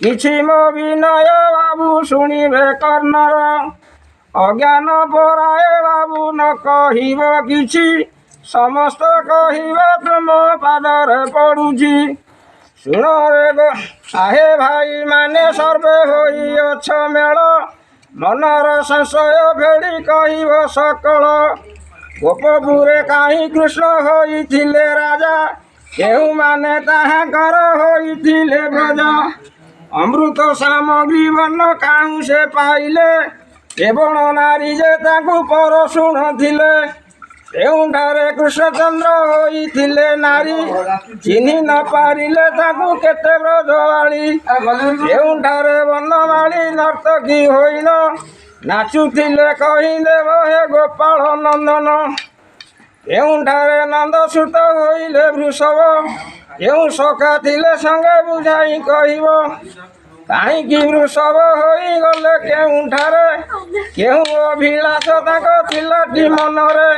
କିଛି ମୋ ବିନୟ ବାବୁ ଶୁଣିବେ କର୍ଣ୍ଣର। ଅଜ୍ଞାନ ପରାଏ ବାବୁ ନ କହିବ କିଛି, ସମସ୍ତ କହିବା ତୁମ ପାଦରେ ପଡ଼ୁଛି। ଶୁଣ ରେ ଆହେ ଭାଇ ମାନେ ସର୍ବେ ହୋଇଅଛ ମେଳ, ମନର ସଂଶୟ ଫେଡ଼ି କହିବ ସକଳ। ଗୋପପୁରେ କାହିଁ କୃଷ୍ଣ ହୋଇଥିଲେ ରାଜା, କେଉଁମାନେ ତାହାଙ୍କର ହୋଇଥିଲେ ବ୍ରଜ। ଅମୃତ ସାମଗ୍ରୀ ବନ କାହୁଁ ସେ ପାଇଲେ, କେବଳ ନାରୀ ଯେ ତାଙ୍କୁ ପର ଶୁଣୁଥିଲେ। କେଉଁଠାରେ କୃଷ୍ଣଚନ୍ଦ୍ର ହୋଇଥିଲେ ନାରୀ, ଚିହ୍ନି ନ ପାରିଲେ ତାଙ୍କୁ କେତେ ବ୍ରଜବାଳୀ। କେଉଁଠାରେ ବନମାଳୀ ନର୍ତ୍ତକୀ ହୋଇନ, ନାଚୁଥିଲେ କହିଦେବ ହେ ଗୋପାଳ ନନ୍ଦନ। କେଉଁଠାରେ ନନ୍ଦସୁତ ହୋଇଲେ ବୃଷଭ, କେଉଁ ସଖା ଥିଲେ ସଙ୍ଗେ ବୁଝାଇ କହିବ। କାହିଁକି ବୃଷଭ ହୋଇଗଲେ କେଉଁଠାରେ, କେଉଁ ଅଭିଳାଷ ତାଙ୍କ ଥିଲାଟି ମନରେ।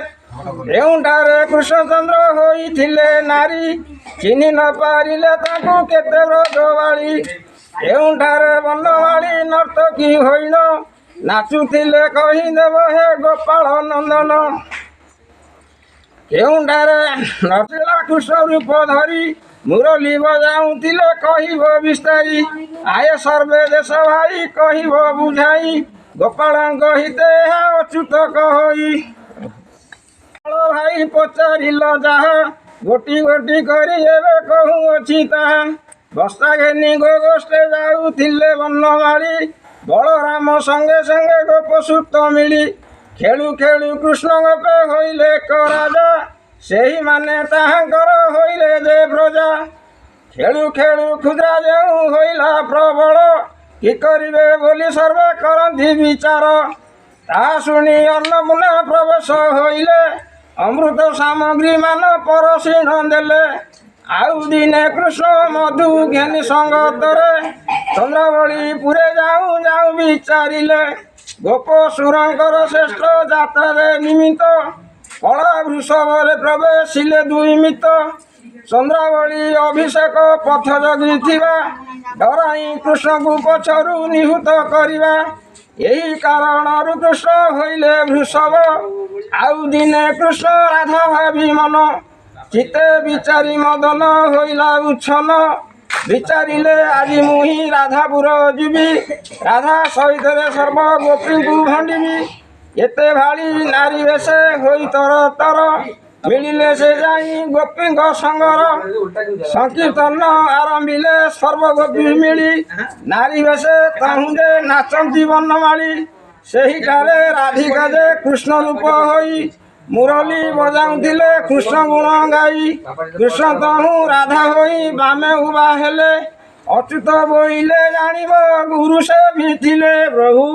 କେଉଁଠାରେ କୃଷ୍ଣଚନ୍ଦ୍ର ହୋଇଥିଲେ ନାରୀ, ଚିହ୍ନି ନ ପାରିଲେ ତାଙ୍କୁ କେତେ ବ୍ରଜବାଳୀ। କେଉଁଠାରେ ବନମାଳୀ ନର୍ତ୍ତକୀ ହୋଇନ, ନାଚୁଥିଲେ କହିଦେବ ହେ ଗୋପାଳ ନନ୍ଦନ। କେଉଁଠାରେ ନଥିଲା କୃଷ୍ଣ ରୂପ ଧରି, ମୁରଲୀ ବଜାଉଥିଲେ କହିବ ବିସ୍ତାରୀ। ଆଏ ସର୍ବେ ଦେଶ ଭାଇ କହିବ ବୁଝାଇ, ଗୋପାଳଙ୍କ ହିତେ ଏହା ଅଚ୍ୟୁତ କହଇ। ଭାଇ ପଚାରିଲ ଯାହା, ଗୋଟି ଗୋଟି କରି ଏବେ କହୁଅଛି ତାହା। ବସ୍ତା ଘେନି ଗୋଷ୍ଠେ ଯାଉଥିଲେ ବନମାଳୀ, ବଳରାମ ସଙ୍ଗେ ସଙ୍ଗେ ଗୋପସୂତ ମିଳି। ଖେଳୁ ଖେଳୁ କୃଷ୍ଣ ଗୋପେ ହୋଇଲେ ଏକ ରାଜା, ସେହିମାନେ ତାହାଙ୍କର ହୋଇଲେ ଯେ ପ୍ରଜା। ଖେଳୁ ଖେଳୁ କ୍ଷୁଦ୍ର ଯେଉଁ ହୋଇଲା ପ୍ରବଳ, କି କରିବେ ବୋଲି ସର୍ବେ କରନ୍ତି ବିଚାର। ତାହା ଶୁଣି ଅନ୍ନପୂର୍ଣ୍ଣା ପ୍ରବେଶ ହୋଇଲେ, ଅମୃତ ସାମଗ୍ରୀ ମାନ ପରଶିଣ ଦେଲେ। ଆଉ ଦିନେ କୃଷ୍ଣ ମଧୁ ଘେନି ସଙ୍ଗତରେ, ଚନ୍ଦ୍ରାବଳୀ ପୁରେ ଯାଉଁ ଯାଉଁ ବିଚାରିଲେ। ଗୋପସୁରଙ୍କର ଶ୍ରେଷ୍ଠ ଯାତ୍ରାରେ ନିମିତ୍ତ, କଳା ବୃଷଭରେ ପ୍ରବେଶିଲେ ଦୁଇ ମିତ। ଚନ୍ଦ୍ରାବଳୀ ଅଭିଷେକ ପଥ ଜଗିଥିବା, ଡରାଇ କୃଷ୍ଣଙ୍କୁ ପଛରୁ ନିହୁତ କରିବା। ଏହି କାରଣରୁ କୃଷ୍ଣ ହୋଇଲେ ବୃଷଭ, ଆଉ ଦିନେ କୃଷ୍ଣ ରାଧା ଭାବି ମନ। ଚିତେ ବିଚାରି ମଦନ ହୋଇଲା ଉଚ୍ଛନ୍ନ, ବିଚାରିଲେ ଆଜି ମୁଁ ହିଁ ରାଧାପୁର ଯିବି। ରାଧା ସହିତରେ ସର୍ବ ଗୋପୀଙ୍କୁ ଭଣ୍ଡିବି। ଏତେ ଭାଳି ନାରୀ ବେଶେ ହୋଇ ତର ତର, ମିଳିଲେ ସେ ଯାଇ ଗୋପୀଙ୍କ ସଙ୍ଗର। ସଂକୀର୍ତ୍ତନ ଆରମ୍ଭିଲେ ସର୍ବଗୋପୀ ମିଳି, ନାରୀ ବେଶେ ତାହୁଁ ଯେ ନାଚନ୍ତି ବନମାଳୀ। ସେହିଠାରେ ରାଧିକା ଯେ କୃଷ୍ଣ ରୂପ ହୋଇ, ମୁରଲୀ ବଜାଉଥିଲେ କୃଷ୍ଣ ଗୁଣ ଗାଇ। କୃଷ୍ଣ ତହୁଁ ରାଧା ହୋଇ ବାମେ ଉଭା ହେଲେ, ଅଚ୍ୟୁତ ବୋଇଲେ ଜାଣିବ ଗୁରୁ ସେ ବି ଥିଲେ ପ୍ରଭୁ।